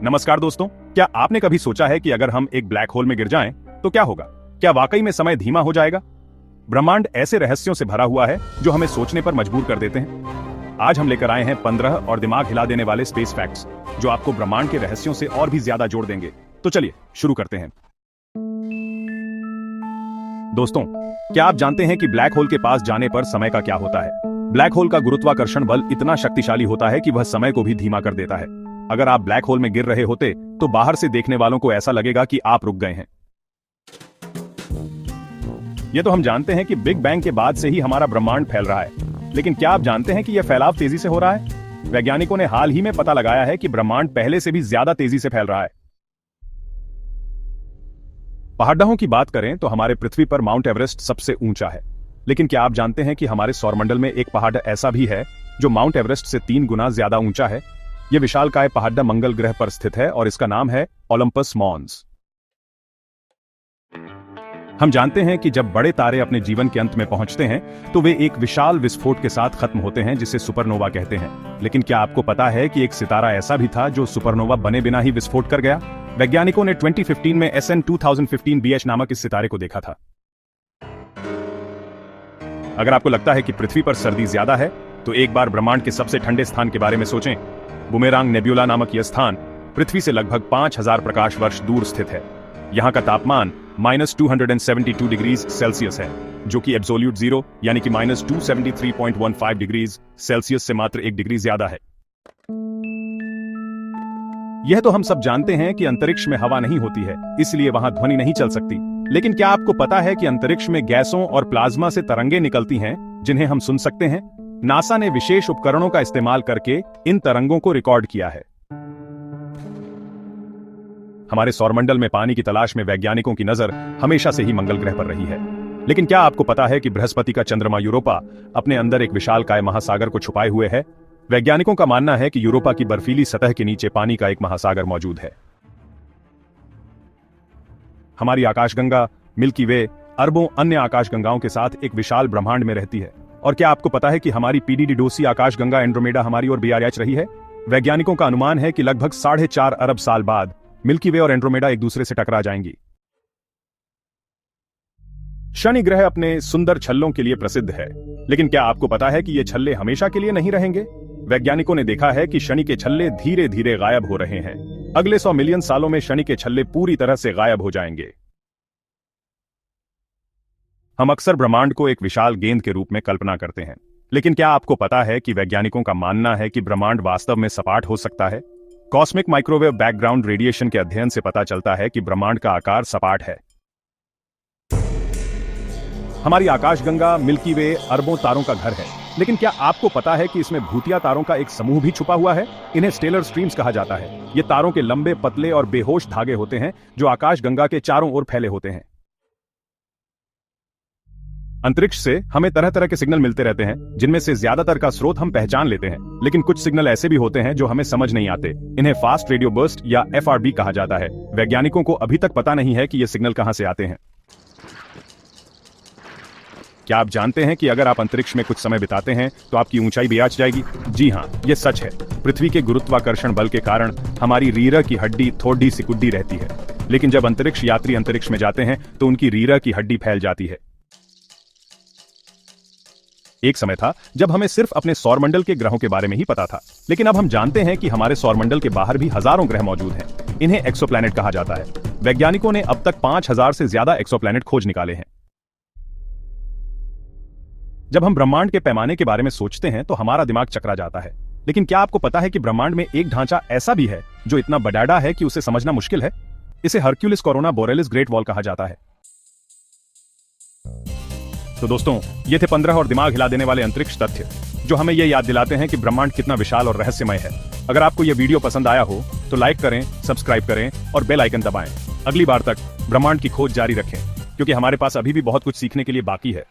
नमस्कार दोस्तों, क्या आपने कभी सोचा है कि अगर हम एक ब्लैक होल में गिर जाएं तो क्या होगा? क्या वाकई में समय धीमा हो जाएगा? ब्रह्मांड ऐसे रहस्यों से भरा हुआ है जो हमें सोचने पर मजबूर कर देते हैं। आज हम लेकर आए हैं 15 और दिमाग हिला देने वाले स्पेस फैक्ट्स जो आपको ब्रह्मांड के रहस्यों से और भी ज्यादा जोड़ देंगे। तो चलिए शुरू करते हैं। दोस्तों, क्या आप जानते हैं कि ब्लैक होल के पास जाने पर समय का क्या होता है? ब्लैक होल का गुरुत्वाकर्षण बल इतना शक्तिशाली होता है कि वह समय को भी धीमा कर देता है। अगर आप ब्लैक होल में गिर रहे होते तो बाहर से देखने वालों को ऐसा लगेगा कि आप रुक गए हैं। यह तो हम जानते हैं कि बिग बैंग के बाद से ही हमारा ब्रह्मांड फैल रहा है, लेकिन क्या आप जानते हैं कि यह फैलाव तेजी से हो रहा है? वैज्ञानिकों ने हाल ही में पता लगाया है कि ब्रह्मांड पहले से भी ज्यादा तेजी से फैल रहा है। पहाड़ों की बात करें तो हमारे पृथ्वी पर माउंट एवरेस्ट सबसे ऊंचा है, लेकिन क्या आप जानते हैं कि हमारे सौरमंडल में एक पहाड़ ऐसा भी है जो माउंट एवरेस्ट से 3 गुना ज्यादा ऊंचा है? यह विशालकाय पहाड़ मंगल ग्रह पर स्थित है और इसका नाम है ओलंपस मॉन्स। हम जानते हैं कि जब बड़े तारे अपने जीवन के अंत में पहुंचते हैं तो वे एक विशाल विस्फोट के साथ खत्म होते हैं जिसे सुपरनोवा कहते हैं। लेकिन क्या आपको पता है कि एक सितारा ऐसा भी था जो सुपरनोवा बने बिना ही विस्फोट कर गया? वैज्ञानिकों ने 2015 में SN 2015 BH नामक इस सितारे को देखा था। अगर आपको लगता है कि पृथ्वी पर सर्दी ज्यादा है तो एक बार ब्रह्मांड के सबसे ठंडे स्थान के बारे में सोचें। बुमेरांग नेब्यूला नामक यह स्थान पृथ्वी से लगभग 5000 प्रकाश वर्ष दूर स्थित है। यहां का तापमान -272 डिग्री सेल्सियस है, जो कि एब्सोल्यूट जीरो यानी कि -273.15 डिग्री सेल्सियस से मात्र 1 डिग्री ज्यादा है। यह तो हम सब जानते हैं कि अंतरिक्ष में हवा नहीं होती है, इसलिए वहां ध्वनि नहीं चल सकती। लेकिन क्या आपको पता है कि अंतरिक्ष में गैसों और प्लाज्मा से तरंगें निकलती हैं जिन्हें हम सुन सकते हैं? नासा ने विशेष उपकरणों का इस्तेमाल करके इन तरंगों को रिकॉर्ड किया है। हमारे सौरमंडल में पानी की तलाश में वैज्ञानिकों की नजर हमेशा से ही मंगल ग्रह पर रही है। लेकिन क्या आपको पता है कि बृहस्पति का चंद्रमा यूरोपा अपने अंदर एक विशालकाय महासागर को छुपाए हुए है? वैज्ञानिकों का मानना है कि यूरोपा की बर्फीली सतह के नीचे पानी का एक महासागर मौजूद है। हमारी आकाशगंगा मिल्की वे अरबों अन्य आकाशगंगाओं के साथ एक विशाल ब्रह्मांड में रहती है। और क्या आपको पता है कि हमारी PDD-डोसी आकाशगंगा एंड्रोमेडा हमारी ओर BRH रही है? वैज्ञानिकों का अनुमान है कि लगभग 4.5 अरब साल बाद मिल्की वे और एंड्रोमेडा एक दूसरे से टकरा जाएंगी। शनि ग्रह अपने सुंदर छल्लों के लिए प्रसिद्ध है, लेकिन क्या आपको पता है कि ये छल्ले हमेशा के लिए नहीं रहेंगे? वैज्ञानिकों ने देखा है कि शनि के छल्ले धीरे धीरे गायब हो रहे हैं। अगले 100 मिलियन सालों में शनि के छल्ले पूरी तरह से गायब हो जाएंगे। हम अक्सर ब्रह्मांड को एक विशाल गेंद के रूप में कल्पना करते हैं, लेकिन क्या आपको पता है कि वैज्ञानिकों का मानना है कि ब्रह्मांड वास्तव में सपाट हो सकता है? कॉस्मिक माइक्रोवेव बैकग्राउंड रेडिएशन के अध्ययन से पता चलता है कि ब्रह्मांड का आकार सपाट है। हमारी आकाशगंगा मिल्की वे अरबों तारों का घर है, लेकिन क्या आपको पता है कि इसमें भूतिया तारों का एक समूह भी छुपा हुआ है? इन्हें स्टेलर स्ट्रीम्स कहा जाता है। ये तारों के लंबे, पतले और बेहोश धागे होते हैं जो आकाशगंगा के चारों ओर फैले होते हैं। अंतरिक्ष से हमें तरह तरह के सिग्नल मिलते रहते हैं, जिनमें से ज्यादातर का स्रोत हम पहचान लेते हैं, लेकिन कुछ सिग्नल ऐसे भी होते हैं जो हमें समझ नहीं आते। इन्हें फास्ट रेडियो बर्स्ट या FRB कहा जाता है। वैज्ञानिकों को अभी तक पता नहीं है कि ये सिग्नल कहां से आते हैं। क्या आप जानते हैं कि अगर आप अंतरिक्ष में कुछ समय बिताते हैं तो आपकी ऊंचाई बेआँच जाएगी? जी हां, यह सच है। पृथ्वी के गुरुत्वाकर्षण बल के कारण हमारी रीढ़ की हड्डी थोड़ी सिकुड़ी रहती है, लेकिन जब अंतरिक्ष यात्री अंतरिक्ष में जाते हैं तो उनकी रीढ़ की हड्डी फैल जाती है। एक समय था जब हमें सिर्फ अपने सौरमंडल के ग्रहों के बारे में ही पता था, लेकिन अब हम जानते हैं कि हमारे सौरमंडल के बाहर भी हजारों ग्रह मौजूद हैं। इन्हें एक्सोप्लैनेट कहा जाता है। वैज्ञानिकों ने अब तक 5000 से ज्यादा एक्सोप्लैनेट खोज निकाले हैं। जब हम ब्रह्मांड के पैमाने के बारे में सोचते हैं तो हमारा दिमाग चकरा जाता है, लेकिन क्या आपको पता है कि ब्रह्मांड में एक ढांचा ऐसा भी है जो इतना बड़ा है कि उसे समझना मुश्किल है? इसे Hercules corona borealis great wall कहा जाता है। तो दोस्तों, ये थे 15 और दिमाग हिला देने वाले अंतरिक्ष तथ्य जो हमें यह याद दिलाते हैं कि ब्रह्मांड कितना विशाल और रहस्यमय है। अगर आपको यह वीडियो पसंद आया हो तो लाइक करें, सब्सक्राइब करें और बेल आइकन दबाएं। अगली बार तक ब्रह्मांड की खोज जारी रखें, क्योंकि हमारे पास अभी भी बहुत कुछ सीखने के लिए बाकी है।